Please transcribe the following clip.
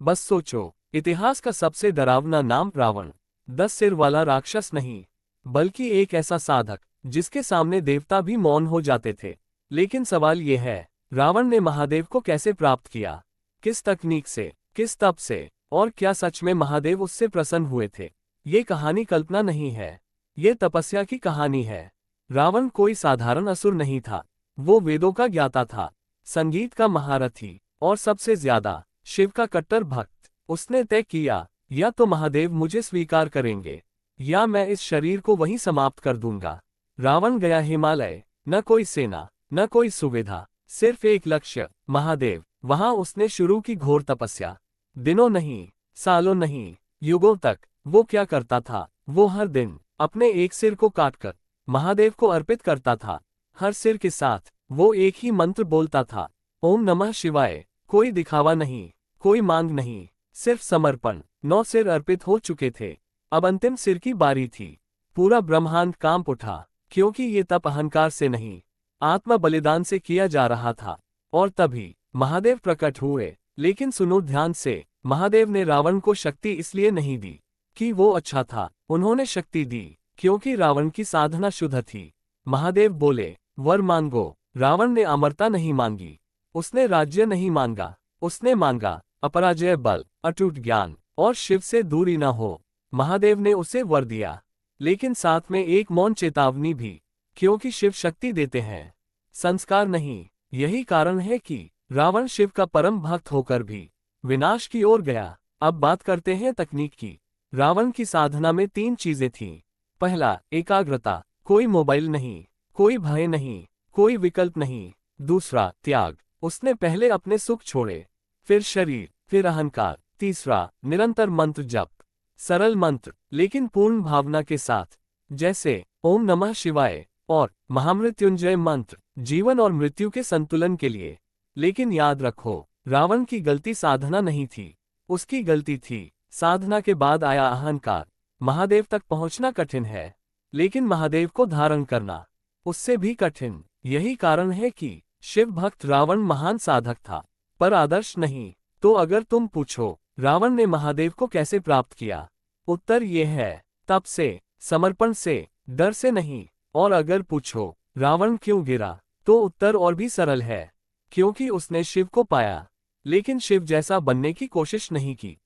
बस सोचो, इतिहास का सबसे डरावना नाम रावण 10 सिर वाला राक्षस नहीं, बल्कि एक ऐसा साधक जिसके सामने देवता भी मौन हो जाते थे। लेकिन सवाल यह है, रावण ने महादेव को कैसे प्राप्त किया? किस तकनीक से, किस तप से, और क्या सच में महादेव उससे प्रसन्न हुए थे? ये कहानी कल्पना नहीं है, ये तपस्या की कहानी है। रावण कोई साधारण असुर नहीं था, वो वेदों का ज्ञाता था, संगीत का महारथी, और सबसे ज्यादा शिव का कट्टर भक्त। उसने तय किया, या तो महादेव मुझे स्वीकार करेंगे, या मैं इस शरीर को वहीं समाप्त कर दूंगा। रावण गया हिमालय, न कोई सेना, न कोई सुविधा, सिर्फ एक लक्ष्य, महादेव। वहां उसने शुरू की घोर तपस्या। दिनों नहीं, सालों नहीं, युगों तक। वो क्या करता था? वो हर दिन अपने एक सिर को काटकर महादेव को अर्पित करता था। हर सिर के साथ वो एक ही मंत्र बोलता था, ओम नमः शिवाय। कोई दिखावा नहीं, कोई मांग नहीं, सिर्फ समर्पण। 9 सिर अर्पित हो चुके थे, अब अंतिम सिर की बारी थी। पूरा ब्रह्मांड कांप उठा, क्योंकि ये तप अहंकार से नहीं, आत्मा बलिदान से किया जा रहा था। और तभी महादेव प्रकट हुए। लेकिन सुनो ध्यान से, महादेव ने रावण को शक्ति इसलिए नहीं दी कि वो अच्छा था, उन्होंने शक्ति दी क्योंकि रावण की साधना शुद्ध थी। महादेव बोले, वर मांगो। रावण ने अमरता नहीं मांगी, उसने राज्य नहीं मांगा, उसने मांगा अपराजय बल, अटूट ज्ञान, और शिव से दूरी न हो। महादेव ने उसे वर दिया, लेकिन साथ में एक मौन चेतावनी भी, क्योंकि शिव शक्ति देते हैं, संस्कार नहीं। यही कारण है कि रावण शिव का परम भक्त होकर भी विनाश की ओर गया। अब बात करते हैं तकनीक की। रावण की साधना में 3 चीजें थीं। पहला, एकाग्रता, कोई मोबाइल नहीं, कोई भय नहीं, कोई विकल्प नहीं। दूसरा, त्याग, उसने पहले अपने सुख छोड़े, फिर शरीर, फिर अहंकार। तीसरा, निरंतर मंत्र जप, सरल मंत्र लेकिन पूर्ण भावना के साथ, जैसे ओम नमः शिवाय और महामृत्युंजय मंत्र, जीवन और मृत्यु के संतुलन के लिए। लेकिन याद रखो, रावण की गलती साधना नहीं थी, उसकी गलती थी साधना के बाद आया अहंकार। महादेव तक पहुंचना कठिन है, लेकिन महादेव को धारण करना उससे भी कठिन। यही कारण है कि शिव भक्त रावण महान साधक था, पर आदर्श नहीं। तो अगर तुम पूछो, रावण ने महादेव को कैसे प्राप्त किया? उत्तर ये है, तप से, समर्पण से, डर से नहीं। और अगर पूछो, रावण क्यों गिरा? तो उत्तर और भी सरल है, क्योंकि उसने शिव को पाया, लेकिन शिव जैसा बनने की कोशिश नहीं की।